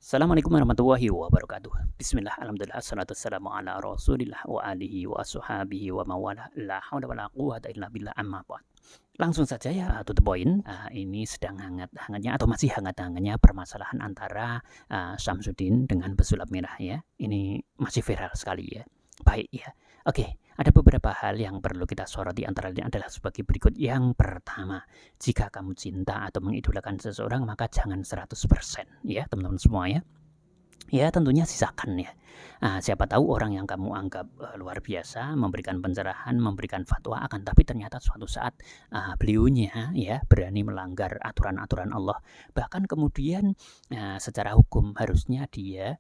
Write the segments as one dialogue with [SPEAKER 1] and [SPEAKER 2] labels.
[SPEAKER 1] Assalamualaikum warahmatullahi wabarakatuh. Bismillah, alhamdulillah, assalatu wassalamu ala rasulillah wa alihi wa ashabihi wa mawala. La hawla wa la quwata illa billah, amma ba'd. Langsung saja ya, to the point. Ini sedang hangat-hangatnya atau masih hangat-hangatnya permasalahan antara Syamsuddin dengan pesulap merah ya. Ini masih viral sekali ya. Baik ya. Oke, ada beberapa hal yang perlu kita soroti, antara lain adalah sebagai berikut. Yang pertama, jika kamu cinta atau mengidolakan seseorang, maka jangan 100% ya teman-teman semua ya. Ya tentunya sisakan ya. Siapa tahu orang yang kamu anggap luar biasa, memberikan pencerahan, memberikan fatwa, akan tapi ternyata suatu saat beliaunya ya berani melanggar aturan-aturan Allah. Bahkan kemudian secara hukum harusnya dia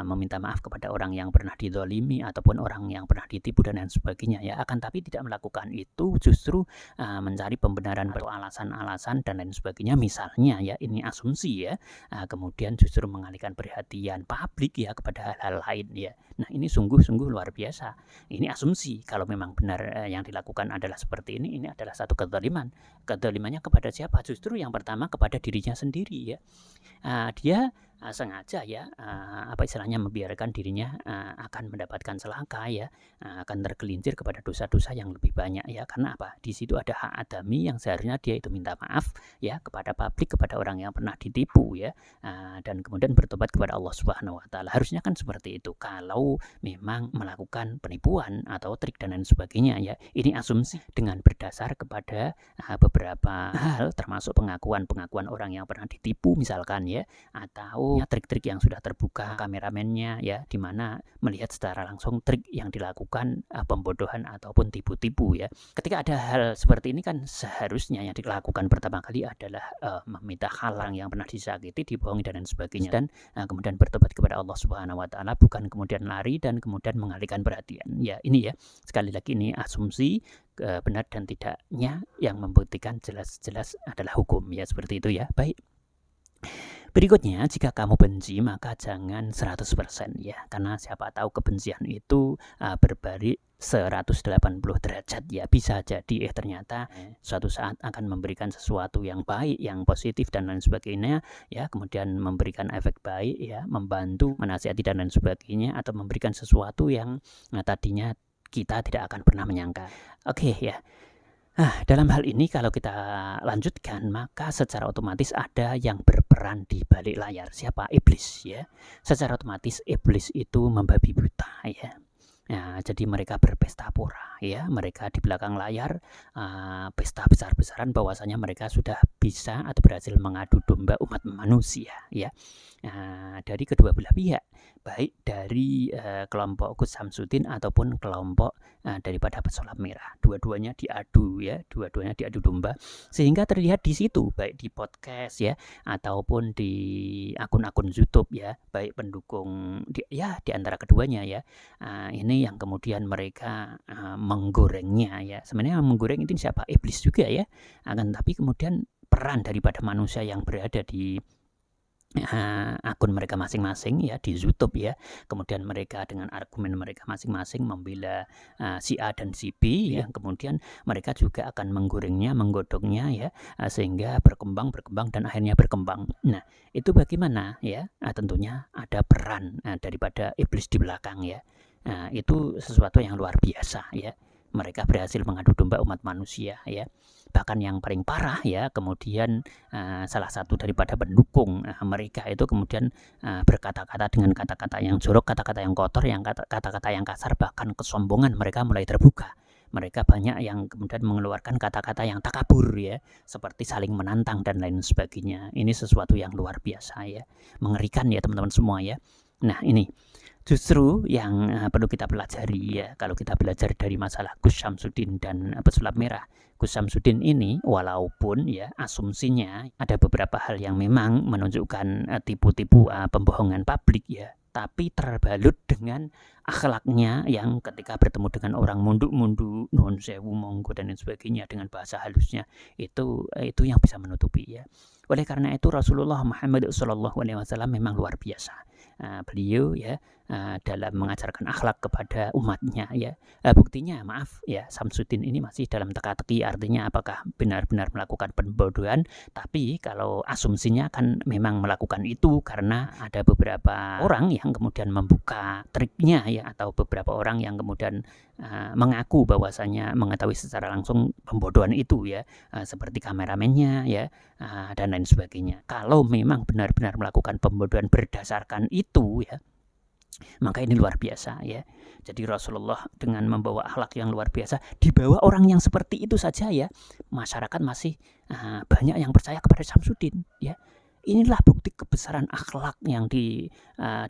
[SPEAKER 1] meminta maaf kepada orang yang pernah didolimi ataupun orang yang pernah ditipu dan lain sebagainya ya. Akan tapi tidak melakukan itu, justru mencari pembenaran atau alasan-alasan dan lain sebagainya. Misalnya ya, ini asumsi ya, kemudian justru mengalihkan perhatian publik ya kepada hal-hal lain ya. Nah, ini sungguh-sungguh luar biasa. Ini asumsi. Kalau memang benar yang dilakukan adalah seperti ini adalah satu kezaliman. Kezalimannya kepada siapa? Justru yang pertama kepada dirinya sendiri ya. Dia sengaja ya, apa istilahnya, membiarkan dirinya akan mendapatkan celaka ya, akan tergelincir kepada dosa-dosa yang lebih banyak ya. Karena apa? Di situ ada hak adami yang seharusnya dia itu minta maaf ya kepada publik, kepada orang yang pernah ditipu ya, dan kemudian bertobat kepada Allah Subhanahu wa taala. Harusnya kan seperti itu kalau memang melakukan penipuan atau trik dan lain sebagainya ya. Ini asumsi dengan berdasar kepada beberapa hal, termasuk pengakuan orang yang pernah ditipu misalkan ya, atau trik-trik yang sudah terbuka kameramennya ya, dimana melihat secara langsung trik yang dilakukan pembodohan ataupun tipu-tipu ya. Ketika ada hal seperti ini kan seharusnya yang dilakukan pertama kali adalah meminta halang yang pernah disakiti, dibohongi dan lain sebagainya, dan kemudian bertobat kepada Allah Subhanahu wa taala, bukan kemudian lari dan kemudian mengalihkan perhatian. Ya, ini ya, sekali lagi ini asumsi, benar dan tidaknya yang membuktikan jelas-jelas adalah hukum ya, seperti itu ya. Baik. Berikutnya, jika kamu benci maka jangan 100% ya, karena siapa tahu kebencian itu berbalik 180 derajat ya. Bisa jadi ternyata suatu saat akan memberikan sesuatu yang baik, yang positif dan lain sebagainya ya, kemudian memberikan efek baik ya, membantu, menasihati dan lain sebagainya, atau memberikan sesuatu yang tadinya kita tidak akan pernah menyangka. Oke ya. Dalam hal ini kalau kita lanjutkan, maka secara otomatis ada yang berperan di balik layar. Siapa? Iblis ya. Secara otomatis iblis itu membabi buta ya. Jadi mereka berpesta pora ya, mereka di belakang layar pesta besar-besaran bahwasanya mereka sudah bisa atau berhasil mengadu domba umat manusia ya. Dari kedua belah pihak, baik dari kelompok Gus Samsudin ataupun kelompok daripada pesulap merah, dua-duanya diadu ya, dua-duanya diadu domba, sehingga terlihat di situ, baik di podcast ya ataupun di akun-akun YouTube ya, baik pendukung di antara keduanya ya. Ini yang kemudian mereka menggorengnya ya. Sebenarnya yang menggoreng itu siapa? Iblis juga ya. Tapi kemudian peran daripada manusia yang berada di akun mereka masing-masing ya di YouTube ya, kemudian mereka dengan argumen mereka masing-masing membela si A dan si B ya, kemudian mereka juga akan menggorengnya, menggodongnya ya, sehingga berkembang dan akhirnya berkembang. Nah, itu bagaimana ya? Tentunya ada peran daripada iblis di belakang ya. Itu sesuatu yang luar biasa ya. Mereka berhasil mengadu domba umat manusia ya. Bahkan yang paling parah ya, kemudian salah satu daripada pendukung mereka itu kemudian berkata-kata dengan kata-kata yang jorok, kata-kata yang kotor, kata-kata yang kasar, bahkan kesombongan mereka mulai terbuka. Mereka banyak yang kemudian mengeluarkan kata-kata yang takabur ya, seperti saling menantang dan lain sebagainya. Ini sesuatu yang luar biasa ya, mengerikan ya teman-teman semua ya. Nah, ini justru yang perlu kita pelajari ya, kalau kita belajar dari masalah Gus Samsudin dan pesulap merah. Gus Samsudin ini walaupun ya asumsinya ada beberapa hal yang memang menunjukkan tipu-tipu pembohongan publik ya, tapi terbalut dengan akhlaknya yang ketika bertemu dengan orang mundu-mundu, nuhun sewu, monggo dan lain sebagainya, dengan bahasa halusnya itu yang bisa menutupi ya. Oleh karena itu Rasulullah Muhammad SAW memang luar biasa. Beliau ya dalam mengajarkan akhlak kepada umatnya ya. Buktinya maaf ya, Samsudin ini masih dalam teka-teki, artinya apakah benar-benar melakukan pembodohan, tapi kalau asumsinya kan memang melakukan itu karena ada beberapa orang yang kemudian membuka triknya ya, atau beberapa orang yang kemudian mengaku bahwasanya mengetahui secara langsung pembodohan itu ya, seperti kameramennya ya, dan lain sebagainya. Kalau memang benar-benar melakukan pembodohan berdasarkan itu ya, maka ini luar biasa ya. Jadi Rasulullah dengan membawa akhlak yang luar biasa, dibawa orang yang seperti itu saja ya, masyarakat masih banyak yang percaya kepada Samsudin ya. Inilah bukti kebesaran akhlak yang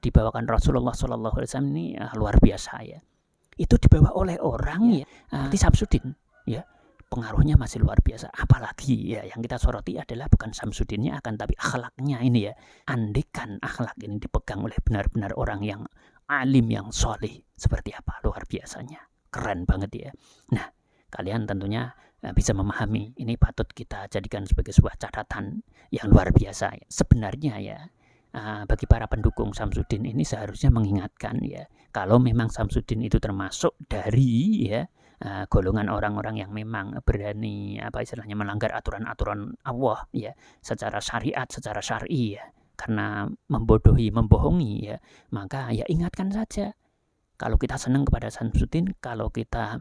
[SPEAKER 1] dibawakan Rasulullah SAW ini luar biasa ya. Itu dibawa oleh orang ya seperti Samsudin ya. Pengaruhnya masih luar biasa. Apalagi ya yang kita soroti adalah bukan Samsudinnya, akan tapi akhlaknya ini ya. Andikan akhlak ini dipegang oleh benar-benar orang yang alim, yang soleh, seperti apa luar biasanya. Keren banget ya. Nah, kalian tentunya bisa memahami. Ini patut kita jadikan sebagai sebuah catatan yang luar biasa ya. Sebenarnya ya, bagi para pendukung Samsudin ini seharusnya mengingatkan ya, kalau memang Samsudin itu termasuk dari ya golongan orang-orang yang memang berani istilahnya melanggar aturan-aturan Allah ya, secara syariat, secara syar'i ya, karena membodohi, membohongi ya, maka ya ingatkan saja. Kalau kita senang kepada Samsudin, kalau kita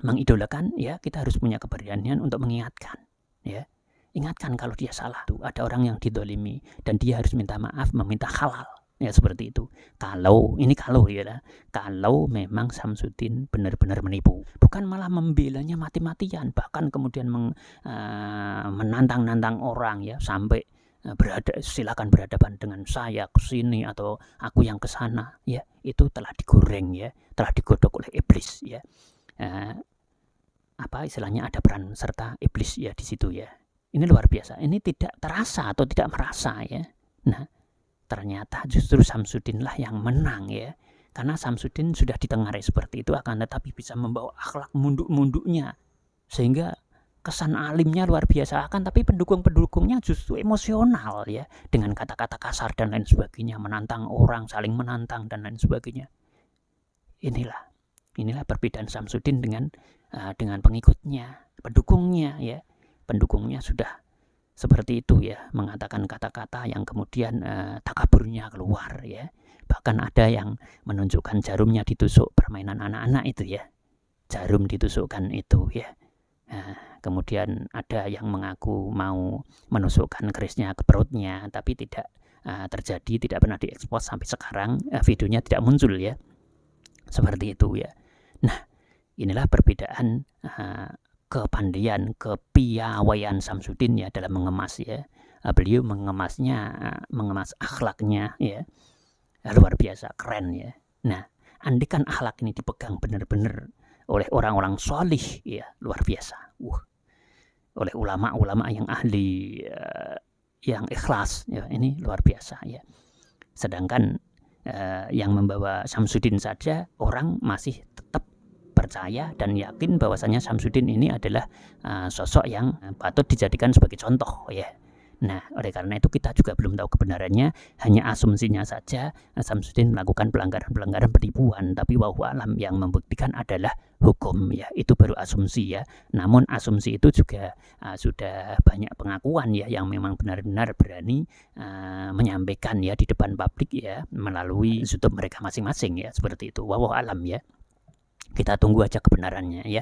[SPEAKER 1] mengidolakan ya, kita harus punya keberanian untuk mengingatkan ya. Ingatkan kalau dia salah. Tuh, ada orang yang didolimi dan dia harus minta maaf, meminta halal. Ya seperti itu. Kalau memang Samsudin benar-benar menipu, bukan malah membelanya mati-matian, bahkan kemudian menantang-nantang orang ya, sampai silakan berhadapan dengan saya ke sini atau aku yang ke sana ya, itu telah digoreng ya, telah digodok oleh iblis ya. Istilahnya ada peran serta iblis ya di situ ya. Ini luar biasa. Ini tidak terasa atau tidak merasa ya. Nah, ternyata justru Samsudin lah yang menang ya. Karena Samsudin sudah ditengarai seperti itu, akan tetapi bisa membawa akhlak munduk-munduknya. Sehingga kesan alimnya luar biasa, akan tapi pendukung-pendukungnya justru emosional ya. Dengan kata-kata kasar dan lain sebagainya, menantang orang, saling menantang dan lain sebagainya. Inilah perbedaan Samsudin dengan pengikutnya, pendukungnya ya. Pendukungnya sudah seperti itu ya, mengatakan kata-kata yang kemudian takaburnya keluar ya. Bahkan ada yang menunjukkan jarumnya ditusuk, permainan anak-anak itu ya, jarum ditusukkan itu ya. Kemudian ada yang mengaku mau menusukkan kerisnya ke perutnya, tapi tidak terjadi, tidak pernah diekspos sampai sekarang, videonya tidak muncul ya, seperti itu ya. Nah, inilah perbedaan kepandaian, kepiawaian Samsudin ya dalam mengemas ya. Beliau mengemas akhlaknya ya, luar biasa, keren ya. Nah, andikan akhlak ini dipegang benar-benar oleh orang-orang solih ya, luar biasa. Oleh ulama-ulama yang ahli, yang ikhlas ya, ini luar biasa ya. Sedangkan yang membawa Samsudin saja orang masih tetap percaya dan yakin bahwasanya Samsudin ini adalah sosok yang patut dijadikan sebagai contoh ya. Nah, oleh karena itu kita juga belum tahu kebenarannya, hanya asumsinya saja Samsudin melakukan pelanggaran-pelanggaran penipuan, tapi wallahu alam yang membuktikan adalah hukum ya. Itu baru asumsi ya. Namun asumsi itu juga sudah banyak pengakuan ya yang memang benar-benar berani menyampaikan ya di depan publik ya, melalui YouTube mereka masing-masing ya, seperti itu. Wallahu alam ya. Kita tunggu aja kebenarannya ya.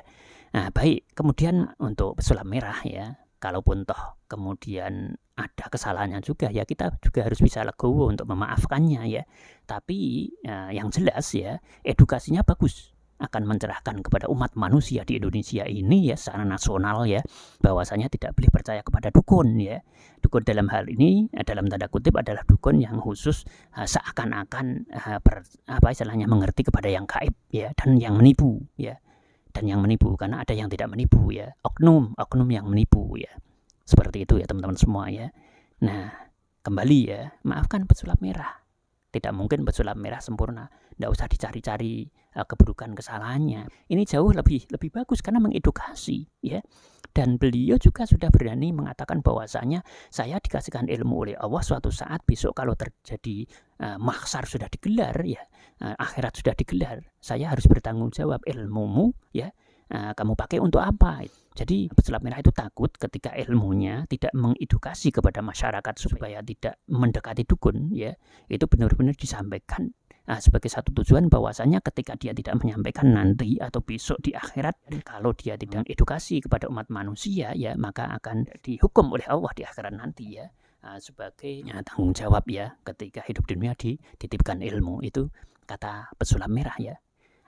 [SPEAKER 1] Nah, baik, kemudian untuk pesulap merah ya, kalaupun toh kemudian ada kesalahannya juga ya, kita juga harus bisa legowo untuk memaafkannya ya. Tapi yang jelas ya, edukasinya bagus, akan mencerahkan kepada umat manusia di Indonesia ini ya, secara nasional ya, bahwasanya tidak boleh percaya kepada dukun ya. Dukun dalam hal ini dalam tanda kutip adalah dukun yang khusus seakan-akan istilahnya mengerti kepada yang gaib ya, dan yang menipu ya. Dan yang menipu, karena ada yang tidak menipu ya, oknum yang menipu ya, seperti itu ya teman-teman semua ya. Nah, kembali ya, maafkan pesulap merah. Tidak mungkin pesulap merah sempurna, tidak usah dicari-cari keburukan kesalahannya. Ini jauh lebih bagus karena mengedukasi ya. Dan beliau juga sudah berani mengatakan bahwasanya saya dikasihkan ilmu oleh Allah, suatu saat besok kalau terjadi mahsyar sudah digelar ya, akhirat sudah digelar, saya harus bertanggung jawab ilmumu ya, kamu pakai untuk apa? Jadi pesulap merah itu takut ketika ilmunya tidak mengedukasi kepada masyarakat supaya tidak mendekati dukun ya, itu benar-benar disampaikan sebagai satu tujuan bahwasanya ketika dia tidak menyampaikan nanti atau besok di akhirat, kalau dia tidak edukasi kepada umat manusia ya, maka akan dihukum oleh Allah di akhirat nanti ya, sebagai tanggung jawab ya ketika hidup di dunia dititipkan ilmu. Itu kata pesulap merah ya.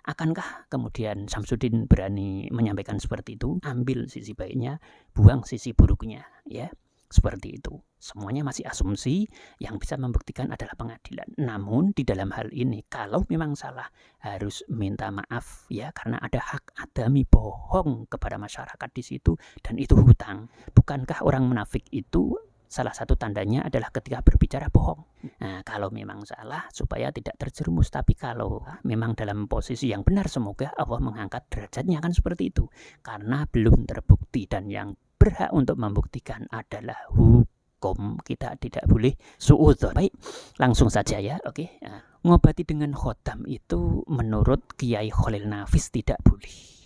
[SPEAKER 1] Akankah kemudian Samsudin berani menyampaikan seperti itu? Ambil sisi baiknya, buang sisi buruknya ya. Seperti itu. Semuanya masih asumsi, yang bisa membuktikan adalah pengadilan. Namun di dalam hal ini kalau memang salah harus minta maaf ya, karena ada hak adami bohong kepada masyarakat di situ, dan itu hutang. Bukankah orang munafik itu salah satu tandanya adalah ketika berbicara bohong? Nah, kalau memang salah supaya tidak terjerumus, tapi kalau memang dalam posisi yang benar, semoga Allah mengangkat derajatnya, kan seperti itu. Karena belum terbukti, dan yang berhak untuk membuktikan adalah hukum. Kita tidak boleh suudzon. Baik, langsung saja ya. Oke. Ngobati dengan khotam itu menurut Kiai Khalil Nafis tidak boleh.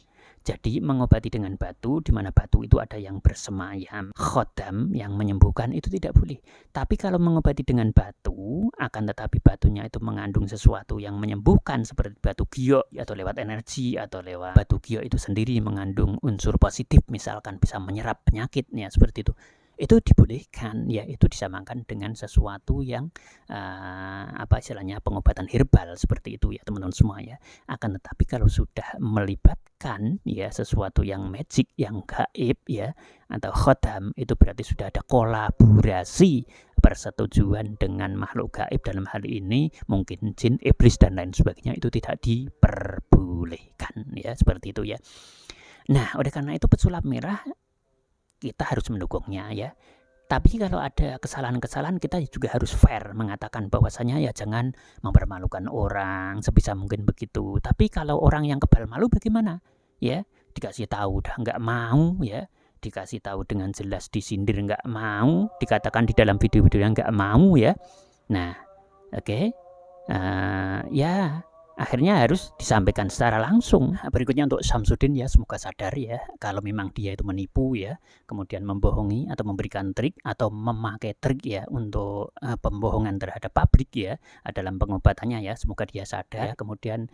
[SPEAKER 1] Jadi mengobati dengan batu, di mana batu itu ada yang bersemayam, khotam yang menyembuhkan, itu tidak boleh. Tapi kalau mengobati dengan batu, akan tetapi batunya itu mengandung sesuatu yang menyembuhkan seperti batu giok, atau lewat energi, atau lewat batu giok itu sendiri mengandung unsur positif, misalkan bisa menyerap penyakit ya, seperti itu dibolehkan ya, itu disamakan dengan sesuatu yang istilahnya pengobatan herbal seperti itu ya teman-teman semua ya. Akan tetapi kalau sudah melibatkan ya sesuatu yang magic, yang gaib ya, atau khotam, itu berarti sudah ada kolaborasi, persetujuan dengan makhluk gaib, dalam hal ini mungkin jin, iblis dan lain sebagainya, itu tidak diperbolehkan ya, seperti itu ya. Nah, oleh karena itu pesulap merah kita harus mendukungnya ya. Tapi kalau ada kesalahan-kesalahan, kita juga harus fair mengatakan bahwasanya ya jangan mempermalukan orang, sebisa mungkin begitu. Tapi kalau orang yang kebal malu bagaimana? Ya, dikasih tahu udah nggak mau ya, dikasih tahu dengan jelas disindir nggak mau, dikatakan di dalam video-video yang nggak mau ya. Nah, oke. Ya akhirnya harus disampaikan secara langsung. Berikutnya untuk Samsudin ya, semoga sadar ya kalau memang dia itu menipu ya, kemudian membohongi atau memberikan trik atau memakai trik ya untuk pembohongan terhadap pabrik ya dalam pengobatannya ya. Semoga dia sadar, kemudian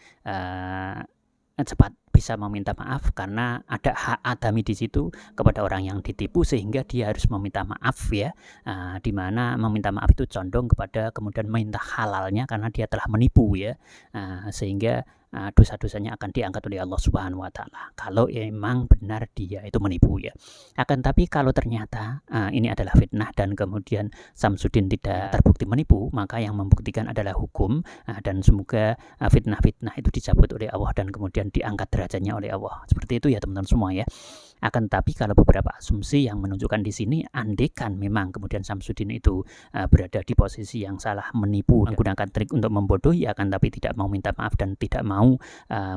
[SPEAKER 1] cepat bisa meminta maaf, karena ada hak adami di situ kepada orang yang ditipu, sehingga dia harus meminta maaf ya, dimana meminta maaf itu condong kepada kemudian minta halalnya karena dia telah menipu ya, sehingga dosa-dosanya akan diangkat oleh Allah Subhanahu wa Ta'ala kalau memang benar dia itu menipu ya. Akan tapi kalau ternyata ini adalah fitnah dan kemudian Samsudin tidak terbukti menipu, maka yang membuktikan adalah hukum, dan semoga fitnah-fitnah itu dicabut oleh Allah dan kemudian diangkat derajatnya oleh Allah. Seperti itu ya teman-teman semua ya. Akan tapi kalau beberapa asumsi yang menunjukkan di sini, andekan memang kemudian Samsudin itu berada di posisi yang salah, menipu, menggunakan trik untuk membodohi, akan tapi tidak mau minta maaf dan tidak mau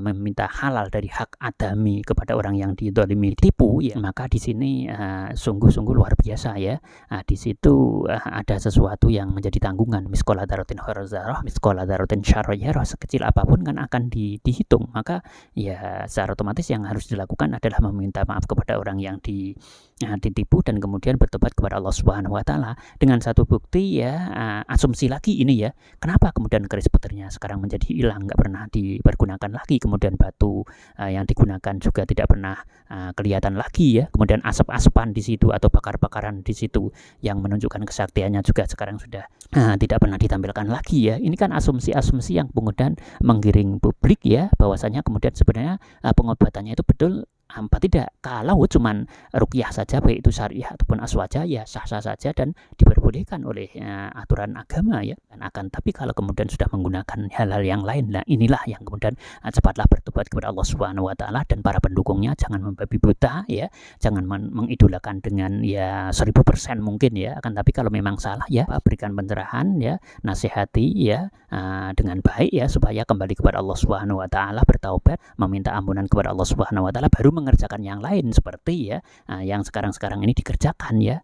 [SPEAKER 1] meminta halal dari hak adami kepada orang yang didolimi, ditipu ya, maka di sini sungguh-sungguh luar biasa ya. Di situ ada sesuatu yang menjadi tanggungan, miskola darotin khairazarah, miskola darotin syarroyarah, sekecil apapun kan akan dihitung. Maka ya secara otomatis yang harus dilakukan adalah meminta maaf kepada orang yang ditipu dan kemudian bertobat kepada Allah Subhanahu wa Ta'ala. Dengan satu bukti ya, asumsi lagi ini ya, kenapa kemudian keris petirnya sekarang menjadi hilang, nggak pernah dipergunakan lagi, kemudian batu yang digunakan juga tidak pernah kelihatan lagi ya, kemudian asap-asapan di situ atau bakar-bakaran di situ yang menunjukkan kesaktiannya juga sekarang sudah tidak pernah ditampilkan lagi ya. Ini kan asumsi-asumsi yang kemudian menggiring publik ya, bahwasanya kemudian sebenarnya pengobatannya itu betul apa tidak. Kalau cuman ruqyah saja, baik itu syariah ataupun aswaja, ya sah-sah saja dan diperbolehkan diperbolehkan oleh aturan agama ya. Dan akan tapi kalau kemudian sudah menggunakan hal-hal yang lain, nah inilah yang kemudian cepatlah bertobat kepada Allah Subhanahu wa taala, dan para pendukungnya jangan membabi buta ya, jangan mengidolakan dengan ya 1000% mungkin ya. Akan tapi kalau memang salah ya, berikan pencerahan ya, nasihati ya dengan baik ya, supaya kembali kepada Allah Subhanahu wa taala, bertaubat, meminta ampunan kepada Allah Subhanahu wa taala, baru mengerjakan yang lain seperti ya yang sekarang ini dikerjakan ya,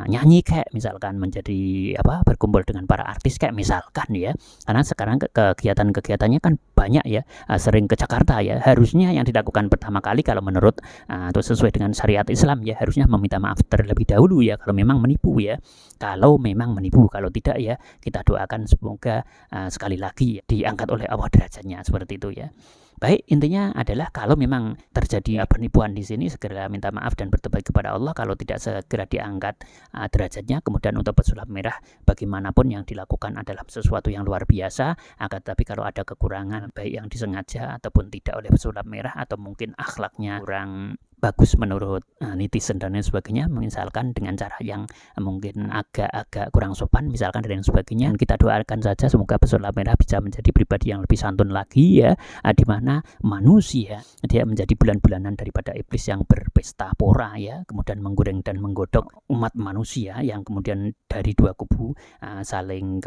[SPEAKER 1] nyanyi kayak misalkan, menjadi berkumpul dengan para artis kayak misalkan ya. Karena sekarang kegiatan-kegiatannya kan banyak ya, sering ke Jakarta ya. Harusnya yang dilakukan pertama kali kalau menurut atau sesuai dengan syariat Islam ya, harusnya meminta maaf terlebih dahulu ya kalau memang menipu ya. Kalau memang menipu, kalau tidak ya kita doakan semoga sekali lagi diangkat oleh Allah derajatnya, seperti itu ya. Baik, intinya adalah kalau memang terjadi penipuan di sini, segera minta maaf dan bertobat kepada Allah. Kalau tidak, segera diangkat derajatnya. Kemudian untuk pesulap merah, bagaimanapun yang dilakukan adalah sesuatu yang luar biasa. Akan tetapi kalau ada kekurangan, baik yang disengaja ataupun tidak oleh pesulap merah, atau mungkin akhlaknya kurang bagus menurut netizen dan lain sebagainya, misalkan dengan cara yang mungkin agak kurang sopan misalkan dan lain sebagainya, kita doakan saja semoga pesulap merah bisa menjadi pribadi yang lebih santun lagi ya, di mana manusia dia menjadi bulan-bulanan daripada iblis yang berpesta pora ya, kemudian menggoreng dan menggodok umat manusia yang kemudian dari dua kubu saling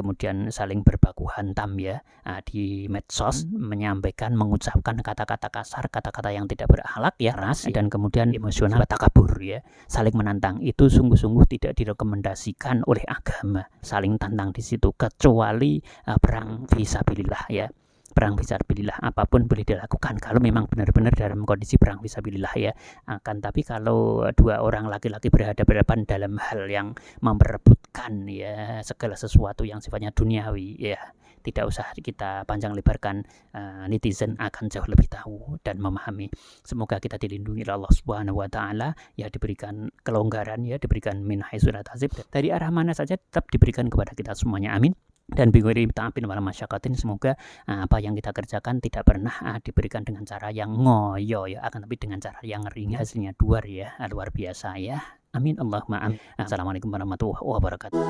[SPEAKER 1] berbaku hantam ya di medsos, menyampaikan, mengucapkan kata-kata kasar, kata-kata yang tidak berakhlak ya, ras, dan kemudian emosional, takabur ya, saling menantang. Itu sungguh-sungguh tidak direkomendasikan oleh agama, saling tantang di situ, kecuali perang fisabilillah ya. Perang fisabilillah apapun boleh dilakukan kalau memang benar-benar dalam kondisi perang fisabilillah ya. Akan tapi kalau dua orang laki-laki berhadapan dalam hal yang memperebutkan ya segala sesuatu yang sifatnya duniawi ya, tidak usah kita panjang lebarkan, netizen akan jauh lebih tahu dan memahami. Semoga kita dilindungi oleh Allah Subhanahu wa taala ya, diberikan kelonggaran ya, diberikan min haitsu la tahtasib, dari arah mana saja tetap diberikan kepada kita semuanya, amin. Dan bighairi ta'abin wala masyaqatin, semoga apa yang kita kerjakan tidak pernah diberikan dengan cara yang ngoyo ya, akan tapi dengan cara yang ringan, hasilnya luar biasa ya, amin Allahumma amin. Assalamualaikum warahmatullahi wabarakatuh.